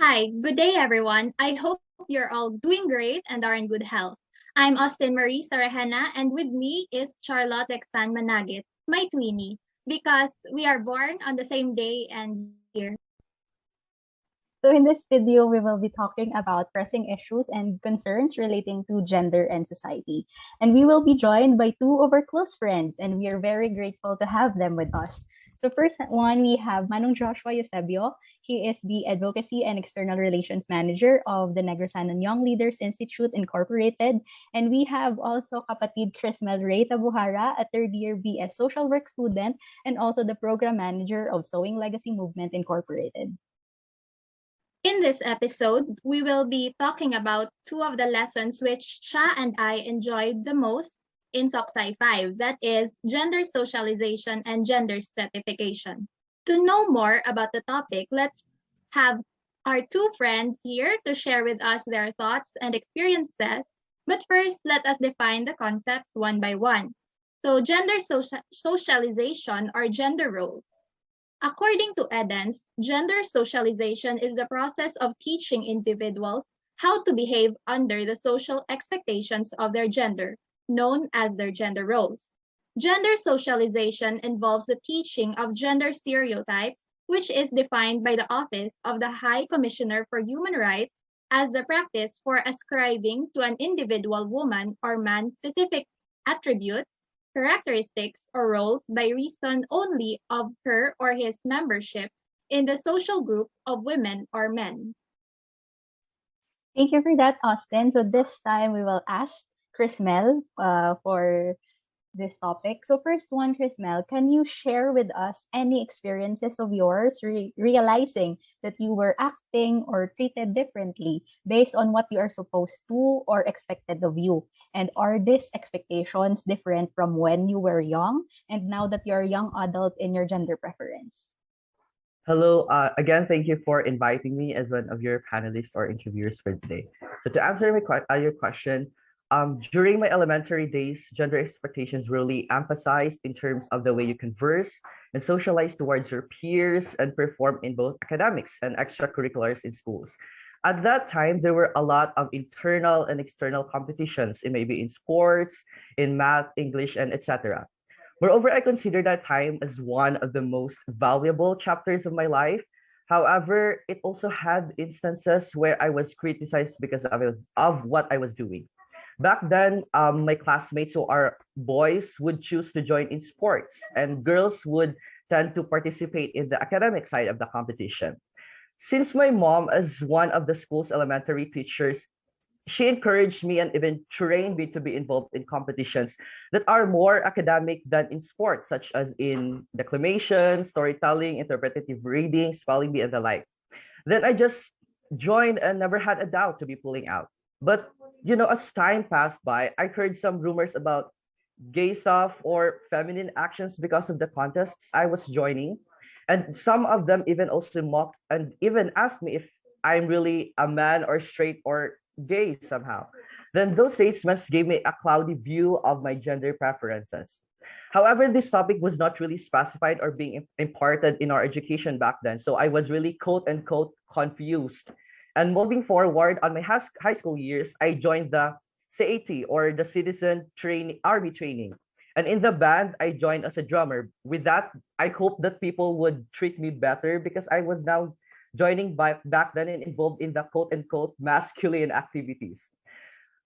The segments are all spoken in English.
Hi, good day everyone. I hope you're all doing great and are in good health. I'm Austin Marie Sarahena, and with me is Charlotte Exan Managit, my tweenie, because we are born on the same day and year. So in this video, we will be talking about pressing issues and concerns relating to gender and society. And we will be joined by two of our close friends, and we are very grateful to have them with us. So first one, we have Manong Joshua Eusebio. He is the Advocacy and External Relations Manager of the Negrosan Young Leaders Institute Incorporated. And we have also kapatid Crismel Ray Tabuhara, a third-year BS Social Work student, and also the Program Manager of Sewing Legacy Movement Incorporated. In this episode, we will be talking about two of the lessons which Sha and I enjoyed the most in SOCSI 5, that is, gender socialization and gender stratification. To know more about the topic, let's have our two friends here to share with us their thoughts and experiences. But first, let us define the concepts one by one. So, socialization or gender roles. According to Edens, gender socialization is the process of teaching individuals how to behave under the social expectations of their gender, known as their gender roles. Gender socialization involves the teaching of gender stereotypes, which is defined by the Office of the High Commissioner for Human Rights as the practice for ascribing to an individual woman or man specific attributes, characteristics, or roles by reason only of her or his membership in the social group of women or men. Thank you for that, Austin. So this time we will ask Chris Mel for this topic. So first one, Chris Mel, can you share with us any experiences of yours realizing that you were acting or treated differently based on what you are supposed to or expected of you? And are these expectations different from when you were young and now that you're a young adult in your gender preference? Hello, again, thank you for inviting me as one of your panelists or interviewers for today. So to answer your question, during my elementary days, gender expectations really emphasized in terms of the way you converse and socialize towards your peers and perform in both academics and extracurriculars in schools. At that time, there were a lot of internal and external competitions, maybe in sports, in math, English, and etc. Moreover, I consider that time as one of the most valuable chapters of my life. However, it also had instances where I was criticized because of what I was doing. Back then, my classmates who are boys would choose to join in sports, and girls would tend to participate in the academic side of the competition. Since my mom is one of the school's elementary teachers, she encouraged me and even trained me to be involved in competitions that are more academic than in sports, such as in declamation, storytelling, interpretative reading, spelling bee, and the like. Then I just joined and never had a doubt to be pulling out. But as time passed by, I heard some rumors about gay stuff or feminine actions because of the contests I was joining. And some of them even also mocked and even asked me if I'm really a man or straight or gay somehow. Then those statements gave me a cloudy view of my gender preferences. However, this topic was not really specified or being imparted in our education back then. So I was really quote unquote confused. And moving forward on my high school years, I joined the CAT or the Citizen Army Training. And in the band, I joined as a drummer. With that, I hope that people would treat me better because I was now joining back then and involved in the quote unquote masculine activities.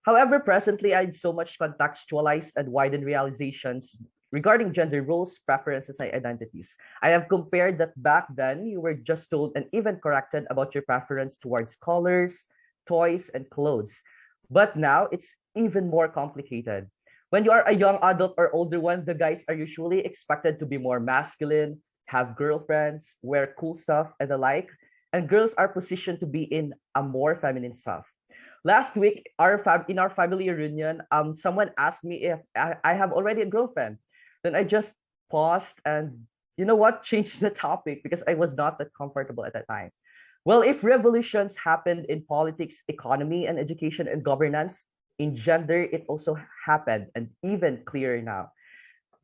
However, presently, I had so much contextualized and widened realizations regarding gender roles, preferences, and identities. I have compared that back then you were just told and even corrected about your preference towards colors, toys, and clothes. But now it's even more complicated. When you are a young adult or older one, the guys are usually expected to be more masculine, have girlfriends, wear cool stuff, and the like. And girls are positioned to be in a more feminine stuff. Last week, in our family reunion, someone asked me if I have already a girlfriend. Then I just paused and changed the topic because I was not that comfortable at that time. Well, if revolutions happened in politics, economy, and education and governance, in gender, it also happened and even clearer now.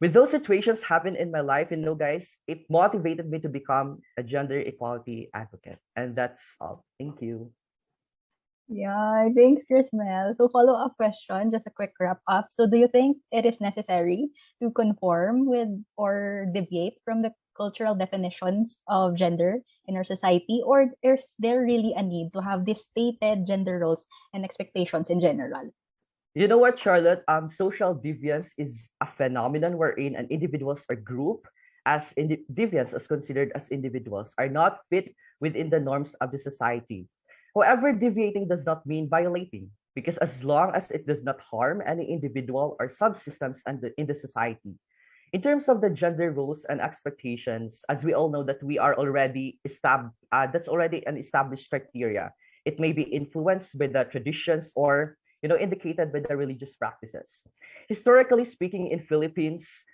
With those situations happen in my life, guys, it motivated me to become a gender equality advocate. And that's all. Thank you. Yeah, thanks, Chrismel. So follow-up question, just a quick wrap up. So do you think it is necessary to conform with or deviate from the cultural definitions of gender in our society, or is there really a need to have these stated gender roles and expectations in general? You know what, Charlotte? Social deviance is a phenomenon wherein an individuals or group deviants as considered as individuals are not fit within the norms of the society. However, deviating does not mean violating, because as long as it does not harm any individual or subsystems in the society. In terms of the gender roles and expectations, as we all know that we are already established, that's already an established criteria. It may be influenced by the traditions or indicated by the religious practices. Historically speaking, in Philippines,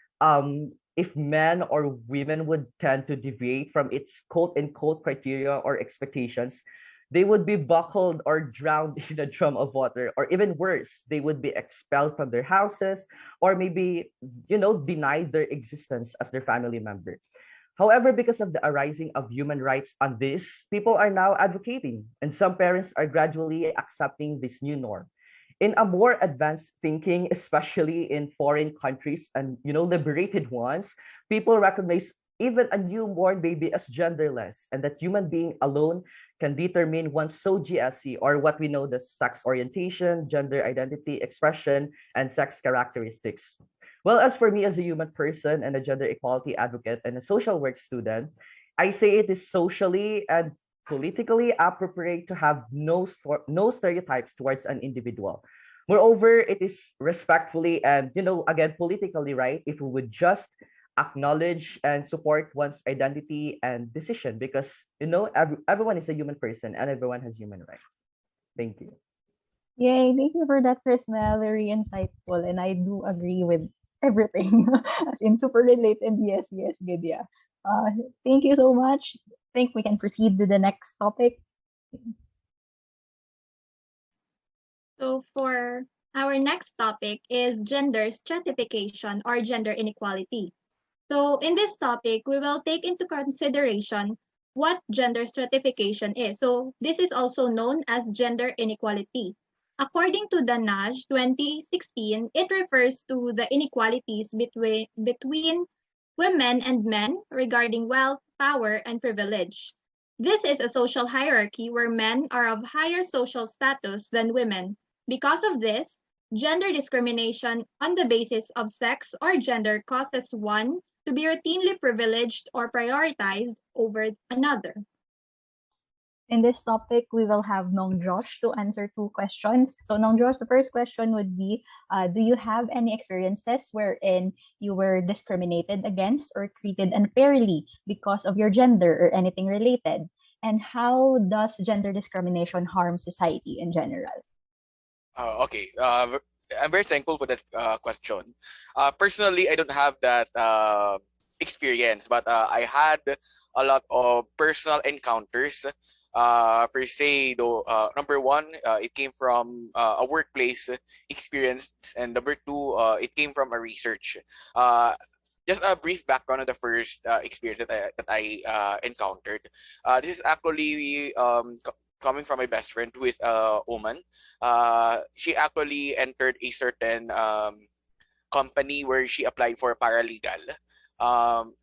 if men or women would tend to deviate from its quote unquote criteria or expectations, they would be buckled or drowned in a drum of water, or even worse, they would be expelled from their houses, or maybe denied their existence as their family member. However, because of the arising of human rights on this, people are now advocating, and some parents are gradually accepting this new norm. In a more advanced thinking, especially in foreign countries and liberated ones, people recognize even a newborn baby as genderless, and that human being alone can determine one's SOGSC, or what we know the sex orientation, gender identity, expression, and sex characteristics. Well, as for me as a human person and a gender equality advocate and a social work student, I say it is socially and politically appropriate to have no stereotypes towards an individual. Moreover, it is respectfully and again politically right if we would just acknowledge and support one's identity and decision, because everyone is a human person and everyone has human rights. Thank you. Yay, thank you for that, Chrismel. Very insightful. And I do agree with everything. As in super related. Yes, yes, good, yeah. Thank you so much. I think we can proceed to the next topic. So for our next topic is gender stratification or gender inequality. So in this topic, we will take into consideration what gender stratification is. So this is also known as gender inequality. According to the NAJ 2016, it refers to the inequalities between women and men regarding wealth, power, and privilege. This is a social hierarchy where men are of higher social status than women. Because of this, gender discrimination on the basis of sex or gender causes one to be routinely privileged or prioritized over another. In this topic, we will have Nong Josh to answer two questions. So, Nong Josh, the first question would be, do you have any experiences wherein you were discriminated against or treated unfairly because of your gender or anything related? And how does gender discrimination harm society in general? Okay. I'm very thankful for that question. Personally, I don't have that experience, but I had a lot of personal encounters. Per se, though, number one, it came from a workplace experience, and number two, it came from a research. Uh, just a brief background on the first experience that I encountered. This is actually coming from my best friend, who is a woman. She actually entered a certain company where she applied for paralegal.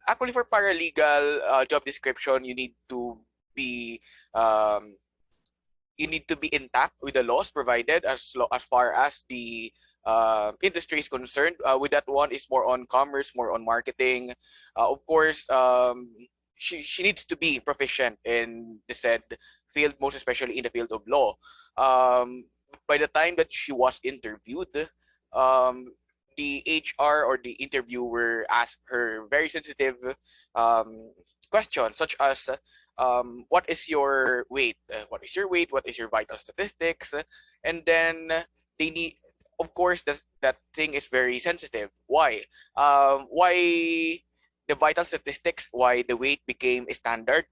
Actually, for paralegal job description, be um, you need to be intact with the laws provided as far as the industry is concerned. With that one, it's more on commerce, more on marketing. Of course, she needs to be proficient in the said field, most especially in the field of law. By the time that she was interviewed, the HR or the interviewer asked her very sensitive questions, such as what is your weight? What is your weight? What is your vital statistics? And then they need, of course, that thing is very sensitive. Why? Why the vital statistics why the weight became a standard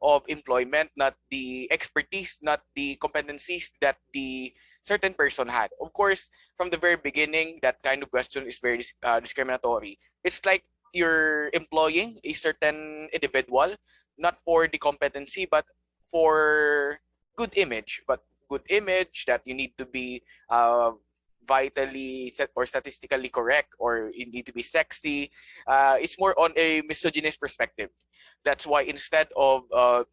of employment, not the expertise, not the competencies that the certain person had. Of course, from the very beginning, that kind of question is very discriminatory. It's like you're employing a certain individual, not for the competency, but for good image. But good image that you need to be vitally set or statistically correct, or you need to be sexy. It's more on a misogynist perspective. That's why instead of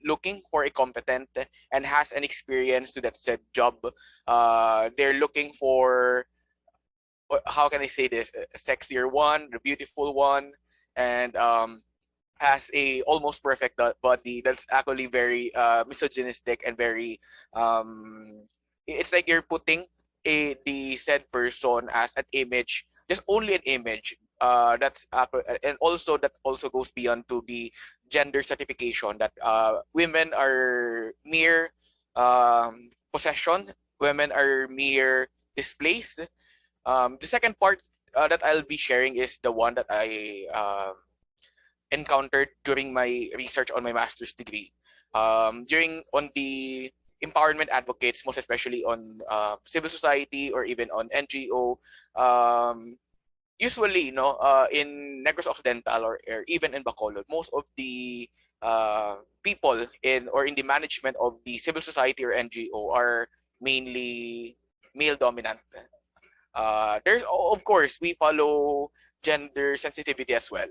looking for a competent and has an experience to that said job, they're looking for, how can I say this, a sexier one, the beautiful one, and has a almost perfect body. That's actually very misogynistic and very it's like you're putting the said person as an image, just only an image. And also that also goes beyond to the gender certification that women are mere possession, women are mere displays. The second part that I'll be sharing is the one that I encountered during my research on my master's degree. During on the empowerment advocates, most especially on civil society or even on NGO, usually, in Negros Occidental or even in Bacolod, most of the people in the management of the civil society or NGO are mainly male dominant. There's, of course, we follow gender sensitivity as well,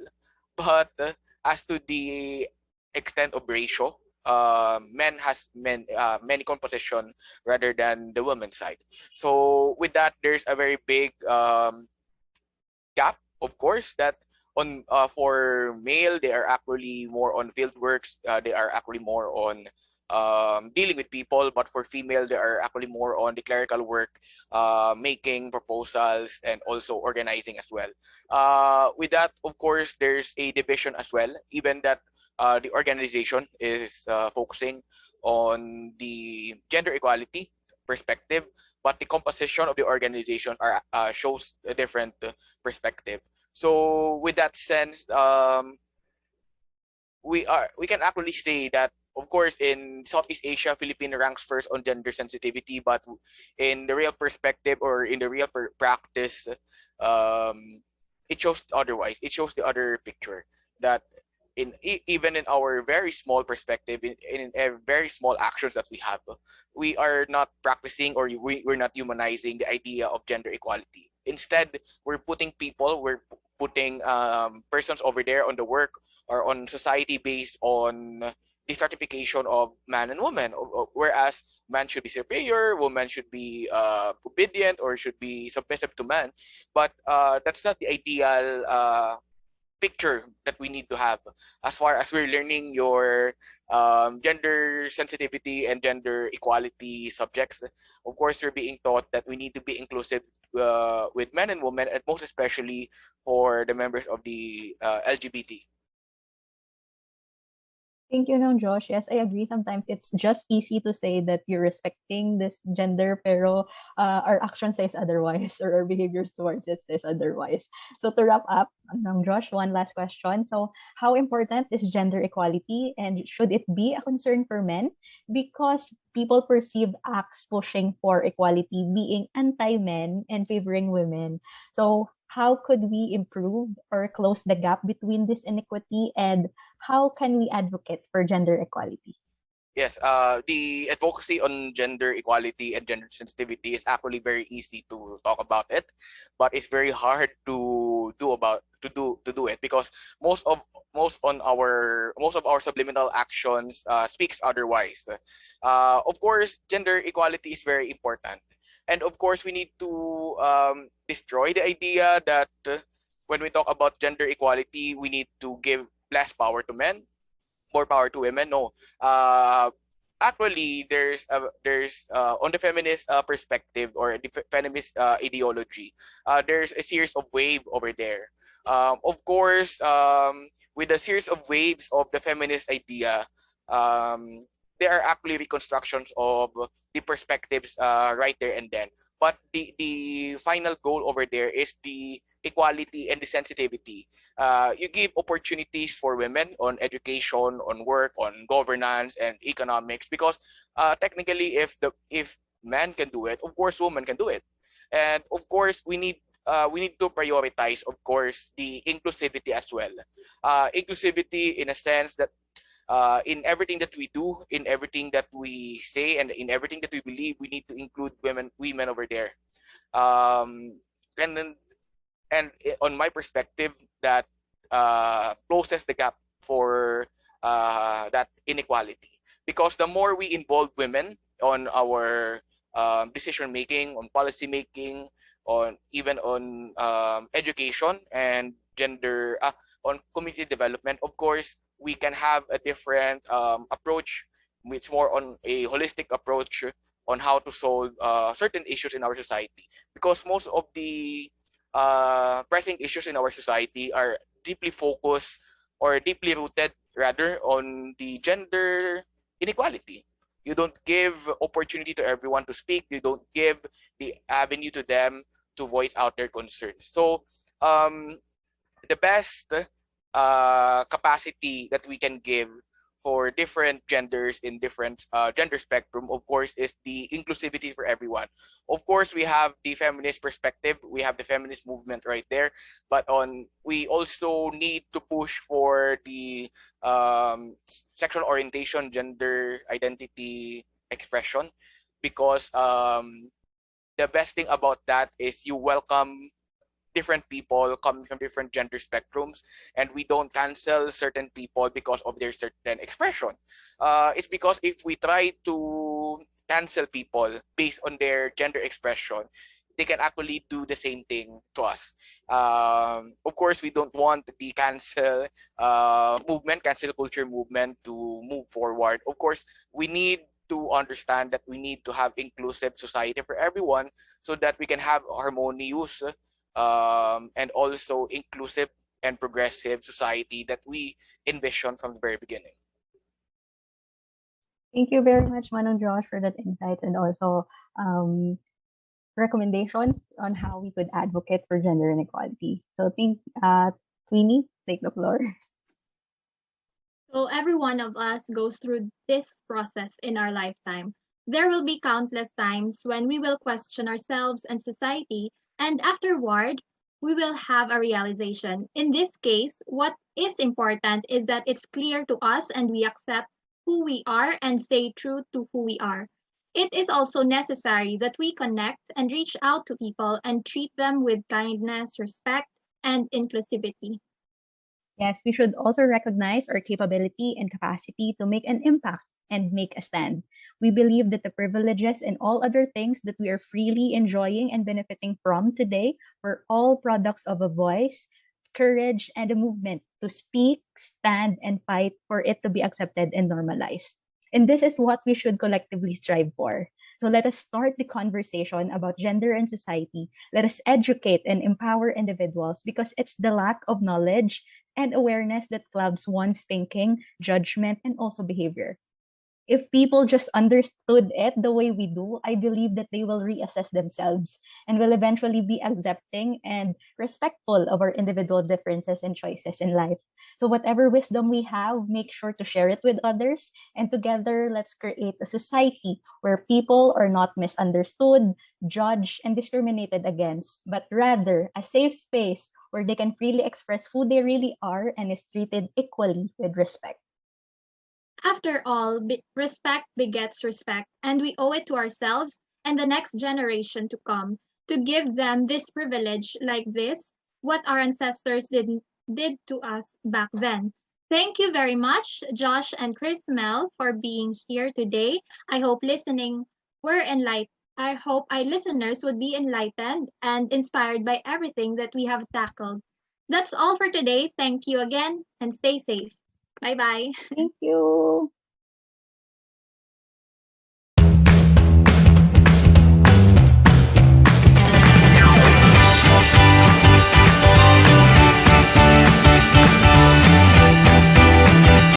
but as to the extent of ratio, men has many composition rather than the women's side. So with that, there's a very big gap, of course, that on for male they are actually more on field works. They are actually more on dealing with people, but for female they are actually more on the clerical work, making proposals and also organizing as well. With that, of course, there's a division as well, even that the organization is focusing on the gender equality perspective, but the composition of the organization are shows a different perspective. So with that sense, we can actually say that, of course, in Southeast Asia, Philippines ranks first on gender sensitivity, but in the real perspective or in the real practice, it shows otherwise. It shows the other picture that even in our very small perspective, in very small actions that we are not practicing, or we're not humanizing the idea of gender equality. Instead, we're putting persons over there on the work or on society based on the stratification of man and woman, whereas man should be superior, woman should be obedient or should be submissive to man. But that's not the ideal picture that we need to have as far as we're learning your gender sensitivity and gender equality subjects. Of course, we're being taught that we need to be inclusive with men and women, and most especially for the members of the LGBT. Thank you, no, Josh. Yes, I agree. Sometimes it's just easy to say that you're respecting this gender, pero our action says otherwise, or our behaviors towards it says otherwise. So to wrap up, Josh, one last question. So how important is gender equality, and should it be a concern for men? Because people perceive acts pushing for equality being anti-men and favoring women. So how could we improve or close the gap between this inequity, and how can we advocate for gender equality? Yes, the advocacy on gender equality and gender sensitivity is actually very easy to talk about it, but it's very hard to do it, because most of our subliminal actions speaks otherwise. Of course, gender equality is very important, and of course, we need to destroy the idea that when we talk about gender equality, we need to give less power to men, more power to women. No, actually, there's on the feminist perspective or the feminist ideology, there's a series of wave over there. Of course, with a series of waves of the feminist idea, there are actually reconstructions of the perspectives right there and then. But the final goal over there is the equality, and the sensitivity. You give opportunities for women on education, on work, on governance and economics, because technically, if men can do it, of course women can do it. And of course we need to prioritize, of course, the inclusivity as well. Inclusivity in a sense that in everything that we do, in everything that we say, and in everything that we believe, we need to include women over there. Um, and then, on my perspective, that closes the gap for that inequality. Because the more we involve women on our decision making, on policy making, on even on education and gender, on community development, of course, we can have a different approach, which more on a holistic approach on how to solve certain issues in our society. Because most of the pressing issues in our society are deeply focused, or deeply rooted rather, on the gender inequality. You don't give opportunity to everyone to speak. You don't give the avenue to them to voice out their concerns. So the best capacity that we can give for different genders in different gender spectrum, of course, is the inclusivity for everyone. Of course, we have the feminist perspective, we have the feminist movement right there, but we also need to push for the sexual orientation, gender identity expression, because the best thing about that is you welcome different people coming from different gender spectrums, and we don't cancel certain people because of their certain expression. It's because if we try to cancel people based on their gender expression, they can actually do the same thing to us. Of course, we don't want the cancel culture movement to move forward. Of course, we need to understand that we need to have inclusive society for everyone, so that we can have harmonious and also inclusive and progressive society that we envision from the very beginning. Thank you very much, Manong Josh, for that insight and also recommendations on how we could advocate for gender inequality. So, Queenie, take the floor. So every one of us goes through this process in our lifetime. There will be countless times when we will question ourselves and society, and afterward, we will have a realization. In this case, what is important is that it's clear to us and we accept who we are and stay true to who we are. It is also necessary that we connect and reach out to people and treat them with kindness, respect, and inclusivity. Yes, we should also recognize our capability and capacity to make an impact and make a stand. We believe that the privileges and all other things that we are freely enjoying and benefiting from today were all products of a voice, courage, and a movement to speak, stand, and fight for it to be accepted and normalized. And this is what we should collectively strive for. So let us start the conversation about gender and society. Let us educate and empower individuals, because it's the lack of knowledge and awareness that clouds one's thinking, judgment, and also behavior. If people just understood it the way we do, I believe that they will reassess themselves and will eventually be accepting and respectful of our individual differences and choices in life. So, whatever wisdom we have, make sure to share it with others. And together, let's create a society where people are not misunderstood, judged, and discriminated against, but rather a safe space where they can freely express who they really are and is treated equally with respect. After all, respect begets respect, and we owe it to ourselves and the next generation to come to give them this privilege like this, what our ancestors did to us back then. Thank you very much, Josh and Chris Mel, for being here today. I hope I hope our listeners would be enlightened and inspired by everything that we have tackled. That's all for today. Thank you again and stay safe. Bye bye. Thank you.